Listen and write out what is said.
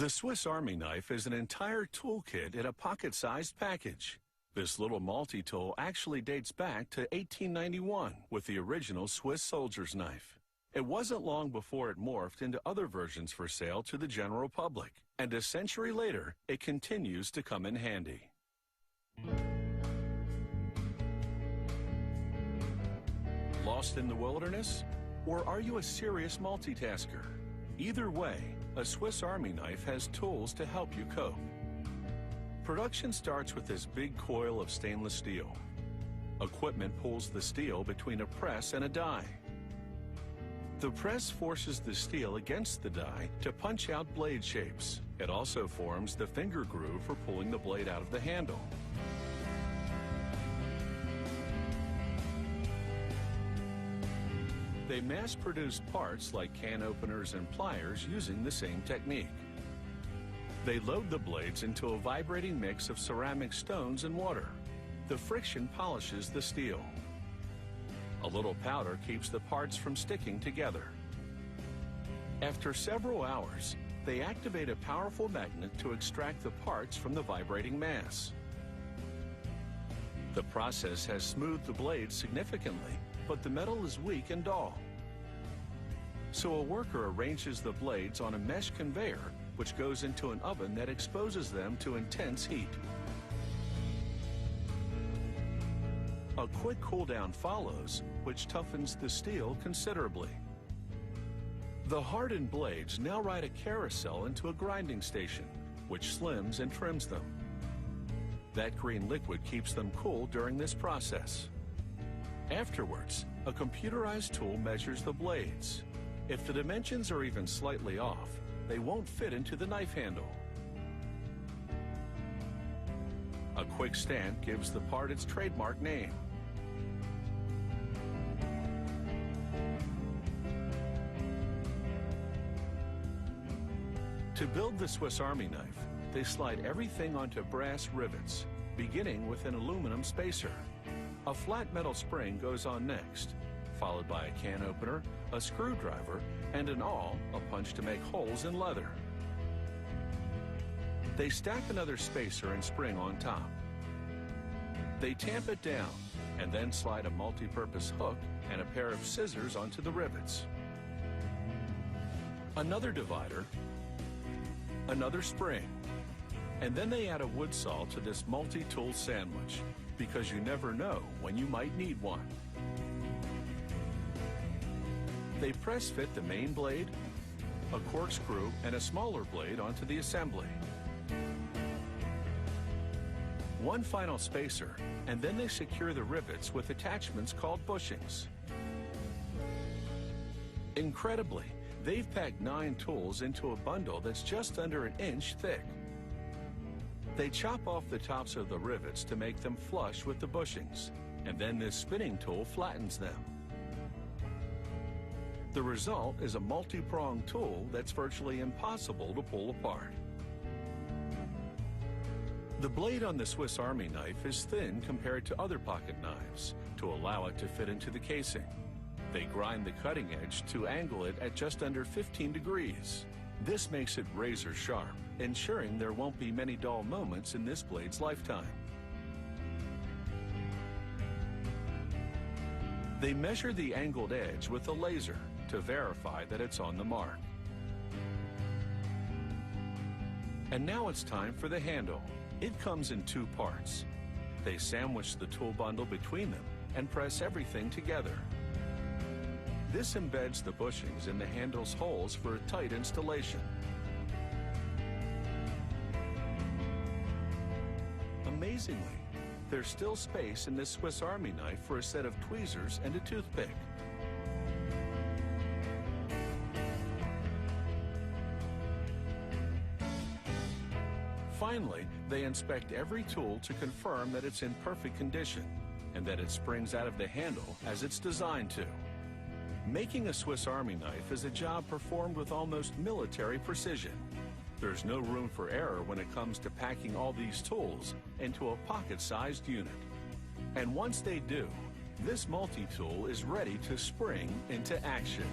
The Swiss Army knife is an entire toolkit in a pocket-sized package. This little multi-tool actually dates back to 1891 with the original Swiss soldier's knife. It wasn't long before it morphed into other versions for sale to the general public, and a century later, it continues to come in handy. Lost in the wilderness? Or are you a serious multitasker? Either way, a Swiss Army knife has tools to help you cope. Production starts with this big coil of stainless steel. Equipment pulls the steel between a press and a die. The press forces the steel against the die to punch out blade shapes. It also forms the finger groove for pulling the blade out of the handle. They mass-produce parts like can openers and pliers using the same technique. They load the blades into a vibrating mix of ceramic stones and water. The friction polishes the steel. A little powder keeps the parts from sticking together. After several hours, they activate a powerful magnet to extract the parts from the vibrating mass. The process has smoothed the blades significantly, but the metal is weak and dull. So a worker arranges the blades on a mesh conveyor, which goes into an oven that exposes them to intense heat. A quick cool down follows, which toughens the steel considerably. The hardened blades now ride a carousel into a grinding station, which slims and trims them. That green liquid keeps them cool during this process. Afterwards, a computerized tool measures the blades. If the dimensions are even slightly off, they won't fit into the knife handle. A quick stamp gives the part its trademark name. To build the Swiss Army knife, they slide everything onto brass rivets, beginning with an aluminum spacer. A flat metal spring goes on next, followed by a can opener, a screwdriver, and an awl, a punch to make holes in leather. They stack another spacer and spring on top. They tamp it down, and then slide a multi-purpose hook and a pair of scissors onto the rivets. Another divider, another spring, and then they add a wood saw to this multi-tool sandwich, because you never know when you might need one. They press fit the main blade, a corkscrew, and a smaller blade onto the assembly. One final spacer, and then they secure the rivets with attachments called bushings. Incredibly, they've packed 9 tools into a bundle that's just under an inch thick. They chop off the tops of the rivets to make them flush with the bushings, and then this spinning tool flattens them. The result is a multi-pronged tool that's virtually impossible to pull apart. The blade on the Swiss Army knife is thin compared to other pocket knives to allow it to fit into the casing. They grind the cutting edge to angle it at just under 15 degrees. This makes it razor sharp, ensuring there won't be many dull moments in this blade's lifetime. They measure the angled edge with a laser to verify that it's on the mark. And now it's time for the handle. It comes in 2 parts. They sandwich the tool bundle between them and press everything together. This embeds the bushings in the handle's holes for a tight installation. Amazingly, there's still space in this Swiss Army knife for a set of tweezers and a toothpick. Finally, they inspect every tool to confirm that it's in perfect condition and that it springs out of the handle as it's designed to. Making a Swiss Army knife is a job performed with almost military precision. There's no room for error when it comes to packing all these tools into a pocket-sized unit. And once they do, this multi-tool is ready to spring into action.